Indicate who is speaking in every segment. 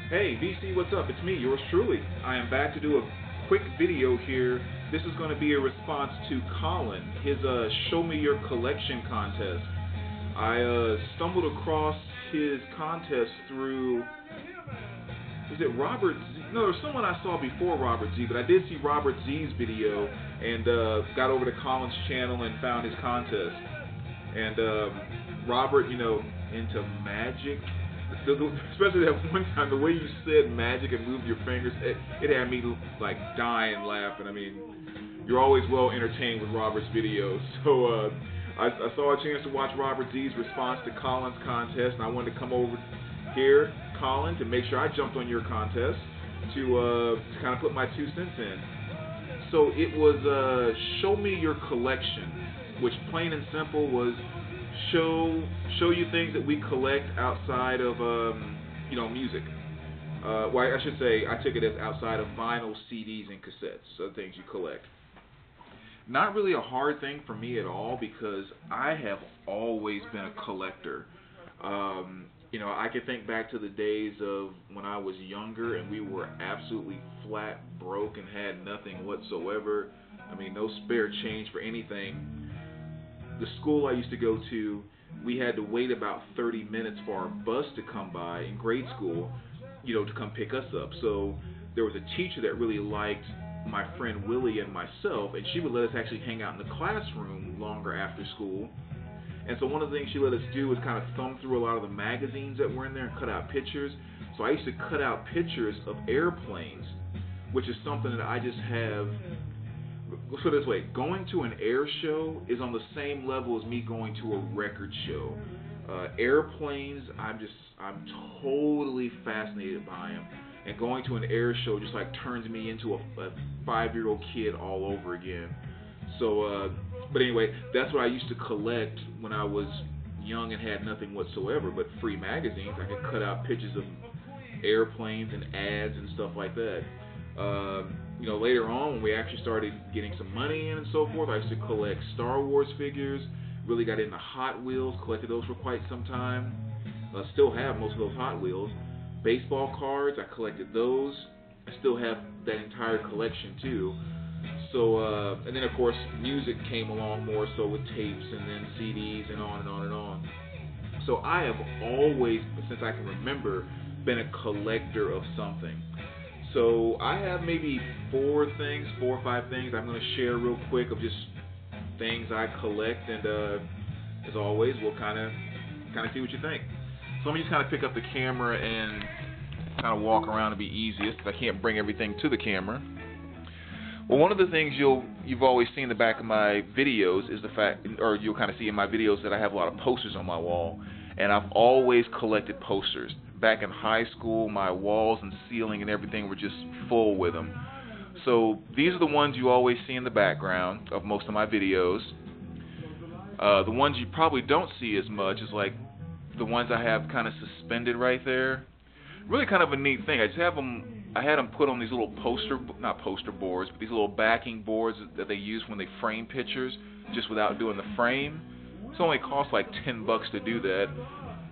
Speaker 1: Hey, VC, what's up? It's me, yours truly. I am back to do a quick video here. This is going to be a response to Collin, his Show Me Your Collection contest. I stumbled across his contest through, was it Robert Z? No, there was someone I saw before Robert Z, but I did see Robert Z's video and got over to Collin's channel and found his contest. And Robert, into magic. Especially that one time, the way you said magic and moved your fingers, it had me like dying laughing. I mean, you're always well entertained with Robert's videos. So I saw a chance to watch Robert Z's response to Collin's contest, and I wanted to come over here, Collin, to make sure I jumped on your contest to kind of put my 2 cents in. So it was Show Me Your Collection, which plain and simple was show you things that we collect outside of music. Well, I should say I took it as outside of vinyl, CDs, and cassettes, so things you collect. Not really a hard thing for me at all because I have always been a collector. I can think back to the days of when I was younger and we were absolutely flat broke and had nothing whatsoever. I mean, no spare change for anything. The school I used to go to, we had to wait about 30 minutes for our bus to come by in grade school, to come pick us up. So there was a teacher that really liked my friend Willie and myself, and she would let us actually hang out in the classroom longer after school. And so one of the things she let us do was kind of thumb through a lot of the magazines that were in there and cut out pictures. So I used to cut out pictures of airplanes, which is something that I just have. So this way, going to an air show is on the same level as me going to a record show. Airplanes, I'm totally fascinated by them, and going to an air show just like turns me into a 5-year-old kid all over again. So, but anyway, that's what I used to collect when I was young and had nothing whatsoever but free magazines. I could cut out pictures of airplanes and ads and stuff like that. Later on, when we actually started getting some money in and so forth, I used to collect Star Wars figures, really got into Hot Wheels, collected those for quite some time. Still have most of those Hot Wheels. Baseball cards, I collected those. I still have that entire collection too. So, and then of course, music came along more so with tapes and then CDs and on and on and on. So I have always, since I can remember, been a collector of something. So I have maybe 4 or 5 things I'm going to share real quick of just things I collect, and as always, we'll kind of see what you think. So let me just kind of pick up the camera and kind of walk around to be easiest, because I can't bring everything to the camera. Well, one of the things you've always seen in the back of my videos is the fact, or you'll kind of see in my videos, that I have a lot of posters on my wall, and I've always collected posters. Back in high school, my walls and ceiling and everything were just full with them. So these are the ones you always see in the background of most of my videos. The ones you probably don't see as much is like the ones I have kind of suspended right there. Really kind of a neat thing. I had them put on these little not poster boards, but these little backing boards that they use when they frame pictures, just without doing the frame. It only costs like $10 to do that.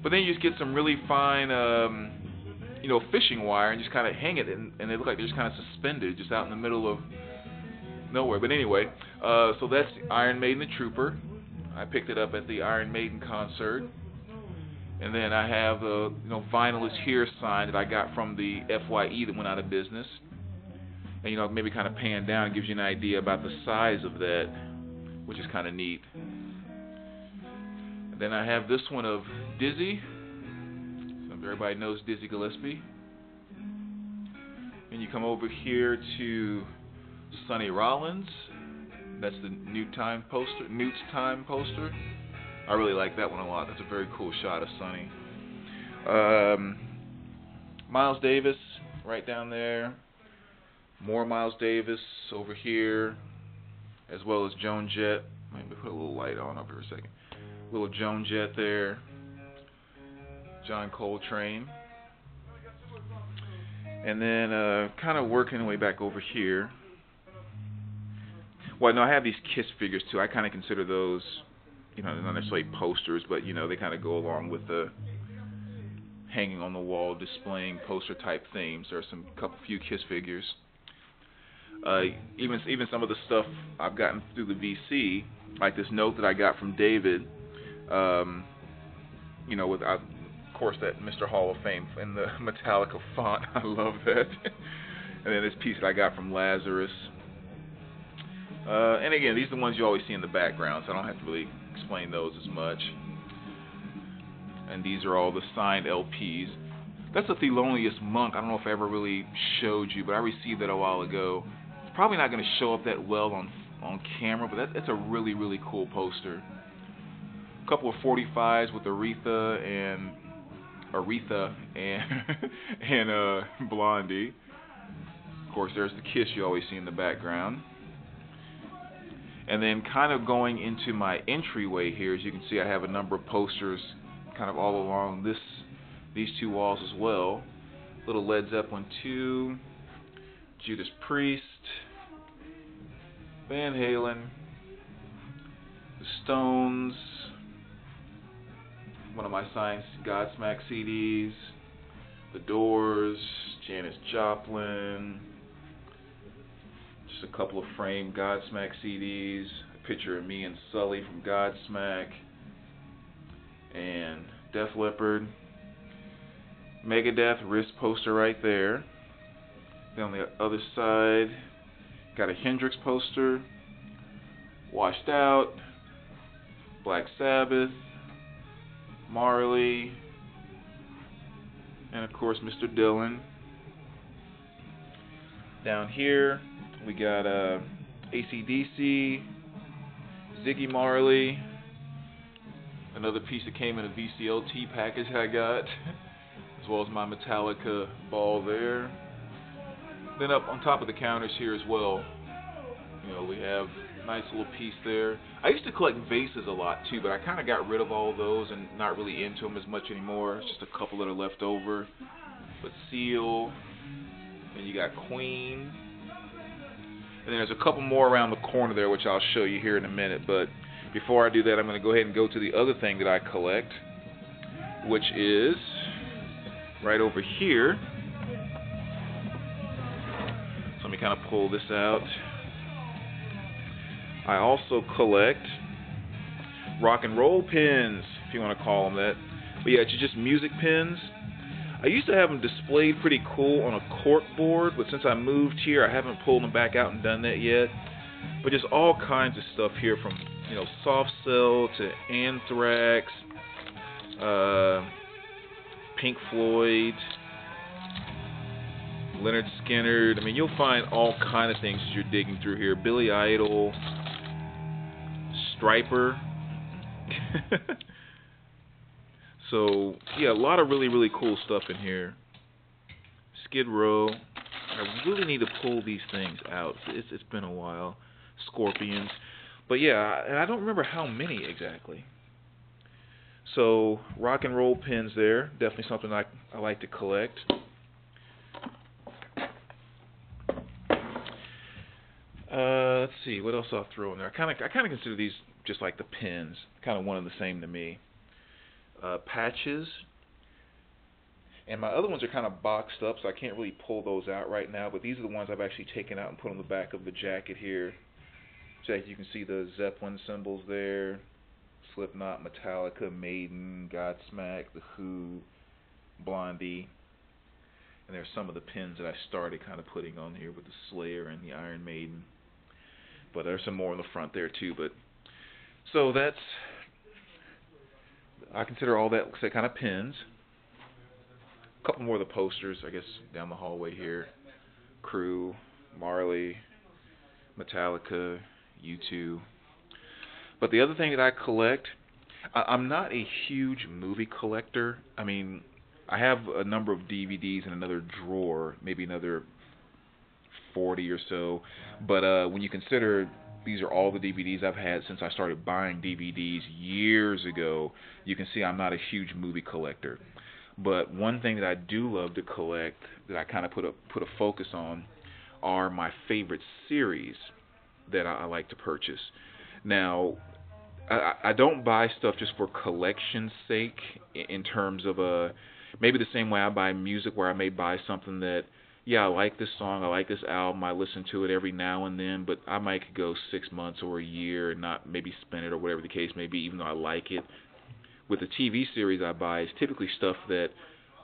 Speaker 1: But then you just get some really fine, fishing wire and just kind of hang it, and they look like they're just kind of suspended, just out in the middle of nowhere. But anyway, so that's Iron Maiden the Trooper. I picked it up at the Iron Maiden concert. And then I have the Vinyl is Here sign that I got from the FYE that went out of business. And maybe kind of pan down gives you an idea about the size of that, which is kind of neat. Then I have this one of Dizzy. So everybody knows Dizzy Gillespie. And you come over here to Sonny Rollins. That's the Newt's Time poster. I really like that one a lot. That's a very cool shot of Sonny. Miles Davis, right down there. More Miles Davis over here, as well as Joan Jett. Let me put a little light on over here a second. Little Joan Jett there, John Coltrane, and then kind of working way back over here. Well, no, I have these Kiss figures too. I kind of consider those, not necessarily posters, but they kind of go along with the hanging on the wall displaying poster type themes. There are some few Kiss figures. Even some of the stuff I've gotten through the VC, like this note that I got from David, with of course that Mr. Hall of Fame in the Metallica font. I love that. And then this piece that I got from Lazarus. And again, these are the ones you always see in the background, so I don't have to really explain those as much. And these are all the signed LPs. That's a Thelonious Monk. I don't know if I ever really showed you, but I received that a while ago. It's probably not going to show up that well on camera, but that's a really, really cool poster. A couple of 45s with Aretha and Blondie. Of course, there's the Kiss you always see in the background. And then kind of going into my entryway here, as you can see, I have a number of posters kind of all along these two walls as well. Little Led Zeppelin 2, Judas Priest, Van Halen, the Stones, one of my signed Godsmack CDs, the Doors, Janis Joplin, just a couple of framed Godsmack CDs, a picture of me and Sully from Godsmack, and Def Leppard, Megadeth wrist poster right there. Then on the other side, got a Hendrix poster, Washed Out, Black Sabbath, Marley, and of course Mr. Dylan. Down here we got AC/DC, Ziggy Marley, another piece that came in a VCLT package I got, as well as my Metallica ball there. Then up on top of the counters here as well, we have a nice little piece there. I used to collect vases a lot too, but I kind of got rid of all those and not really into them as much anymore. It's just a couple that are left over. But Seal, and you got Queen, and then there's a couple more around the corner there, which I'll show you here in a minute. But before I do that, I'm going to go ahead and go to the other thing that I collect, which is right over here. So let me kind of pull this out. I also collect rock and roll pins, if you want to call them that. But yeah, it's just music pins. I used to have them displayed pretty cool on a cork board, but since I moved here, I haven't pulled them back out and done that yet. But just all kinds of stuff here, from Soft Cell to Anthrax, Pink Floyd, Leonard Skinner. I mean, you'll find all kind of things as you're digging through here. Billy Idol, Striper. So, yeah, a lot of really, really cool stuff in here. Skid Row. I really need to pull these things out. It's been a while. Scorpions. But yeah, and I don't remember how many exactly. So, rock and roll pins there. Definitely something I like to collect. Let's see, what else I'll throw in there. I kind of consider these just like the pins. Kind of one and the same to me. Patches. And my other ones are kind of boxed up, so I can't really pull those out right now. But these are the ones I've actually taken out and put on the back of the jacket here. So you can see the Zeppelin symbols there. Slipknot, Metallica, Maiden, Godsmack, The Who, Blondie. And there's some of the pins that I started kind of putting on here with the Slayer and the Iron Maiden. But there's some more in the front there too. But so that's, I consider all that kind of pins. A couple more of the posters, I guess, down the hallway here. Crew, Marley, Metallica, U2. But the other thing that I collect, I'm not a huge movie collector. I mean, I have a number of DVDs in another drawer, maybe another 40 or so. But when you consider these are all the DVDs I've had since I started buying DVDs years ago, you can see I'm not a huge movie collector. But one thing that I do love to collect, that I kind of put a focus on, are my favorite series that I like to purchase. Now, I don't buy stuff just for collection's sake, in terms of maybe the same way I buy music, where I may buy something that, yeah, I like this song, I like this album, I listen to it every now and then, but I might go 6 months or a year and not maybe spend it or whatever the case may be, even though I like it. With the TV series I buy, it's typically stuff that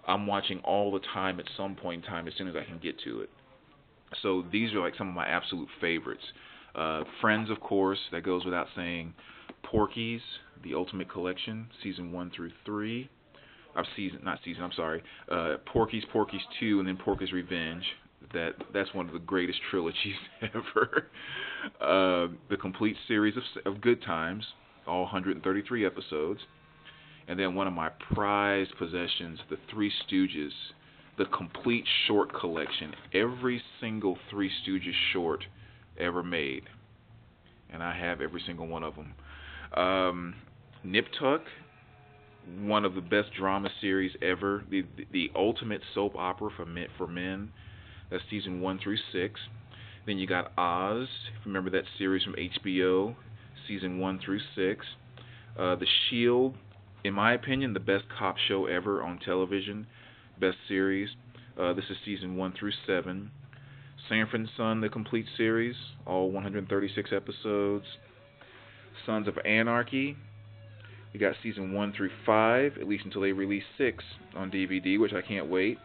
Speaker 1: I'm watching all the time at some point in time as soon as I can get to it. So these are like some of my absolute favorites. Friends, of course, that goes without saying. Porky's, The Ultimate Collection, season 1 through 3. Porky's, Porky's 2, and then Porky's Revenge. That's one of the greatest trilogies ever. The complete series of Good Times, all 133 episodes. And then one of my prized possessions, The Three Stooges, the complete short collection, every single Three Stooges short ever made. And I have every single one of them. Nip Tuck, one of the best drama series ever, the ultimate soap opera for men. That's season 1 through 6. Then you got Oz, if you remember that series from HBO, season 1 through 6. The Shield, in my opinion, the best cop show ever on television, best series. This is season 1 through 7. Sanford and Son, the complete series, all 136 episodes. Sons of Anarchy, we got season 1 through 5, at least until they release 6 on DVD, which I can't wait.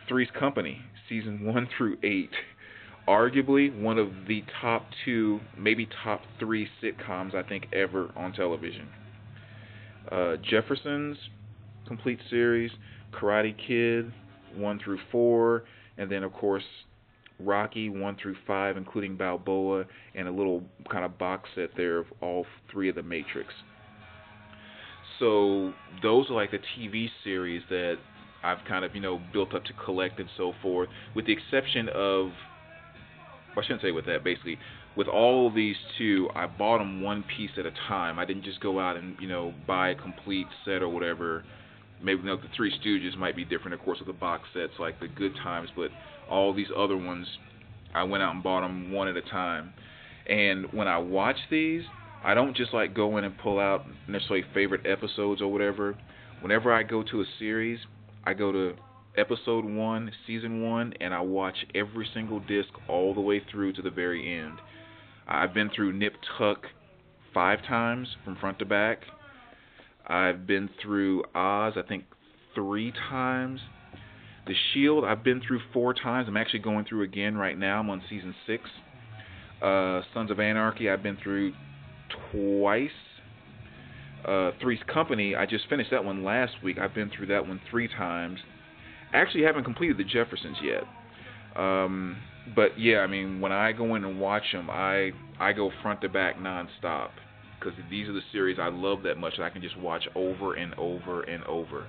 Speaker 1: Three's Company, season 1 through 8. Arguably one of the top 2, maybe top 3 sitcoms I think ever on television. Jeffersons, complete series. Karate Kid, 1 through 4. And then, of course, Rocky 1 through 5, including Balboa, and a little kind of box set there of all 3 of the Matrix. So those are like the TV series that I've kind of, built up to collect and so forth, with the exception of, well, I shouldn't say with that, basically. With all of these two, I bought them one piece at a time. I didn't just go out and, buy a complete set or whatever. Maybe the Three Stooges might be different, of course, with the box sets like the Good Times, but all these other ones, I went out and bought them one at a time. And when I watch these, I don't just like go in and pull out necessarily favorite episodes or whatever. Whenever I go to a series, I go to episode 1, season 1, and I watch every single disc all the way through to the very end. I've been through Nip Tuck 5 times from front to back. I've been through Oz, I think, 3 times. The Shield, I've been through 4 times. I'm actually going through again right now. I'm on season 6. Sons of Anarchy, I've been through twice. Three's Company, I just finished that one last week. I've been through that one 3 times. Actually haven't completed the Jeffersons yet. But yeah, when I go in and watch them, I go front to back nonstop, because these are the series I love that much that I can just watch over and over and over.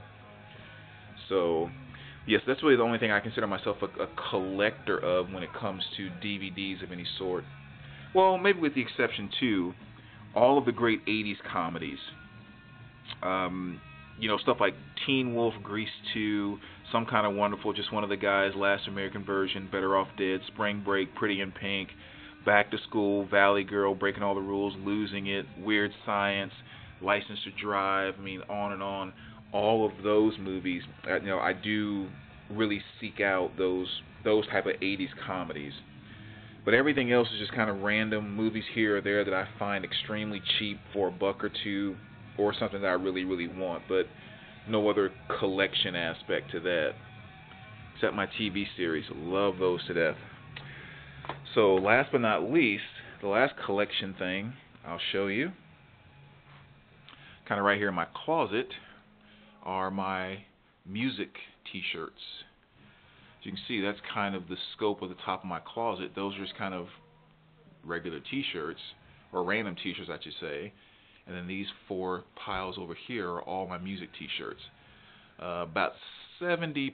Speaker 1: So yes, that's really the only thing I consider myself a collector of when it comes to DVDs of any sort. Well, maybe with the exception to all of the great 80s comedies. Stuff like Teen Wolf, Grease 2, Some Kind of Wonderful, Just One of the Guys, Last American Virgin, Better Off Dead, Spring Break, Pretty in Pink, Back to School, Valley Girl, Breaking All the Rules, Losing It, Weird Science, License to Drive, on and on. All of those movies, I do really seek out those type of 80s comedies. But everything else is just kind of random movies here or there that I find extremely cheap for $1 or $2, or something that I really, really want. But no other collection aspect to that, except my TV series. Love those to death. So last but not least, the last collection thing I'll show you, kind of right here in my closet, are my music t-shirts. As you can see, that's kind of the scope of the top of my closet. Those are just kind of regular t-shirts, or random t-shirts I should say. And then these 4 piles over here are all my music t-shirts. About 70%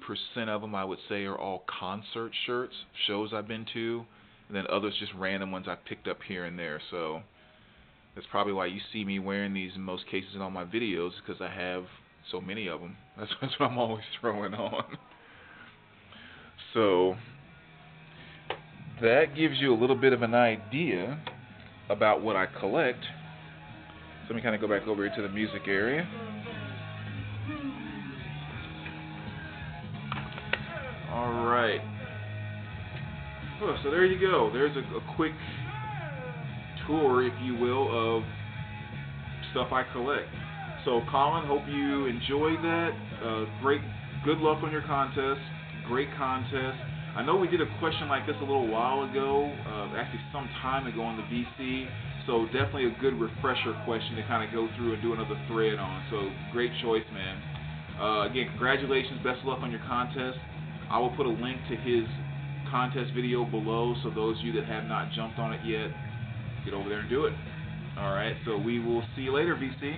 Speaker 1: of them, I would say, are all concert shirts, shows I've been to, and then others just random ones I picked up here and there. So that's probably why you see me wearing these in most cases in all my videos, because I have so many of them. That's what I'm always throwing on. So that gives you a little bit of an idea about what I collect. So let me kind of go back over here to the music area. right. Oh, so there you go. There's a quick tour, if you will, of stuff I collect. So, Collin, hope you enjoyed that. Good luck on your contest. Great contest. I know we did a question like this a little while ago, actually some time ago on the VC. So definitely a good refresher question to kind of go through and do another thread on. So great choice, man. Again, congratulations. Best of luck on your contest. I will put a link to his contest video below, so those of you that have not jumped on it yet, get over there and do it. All right, so we will see you later, VC.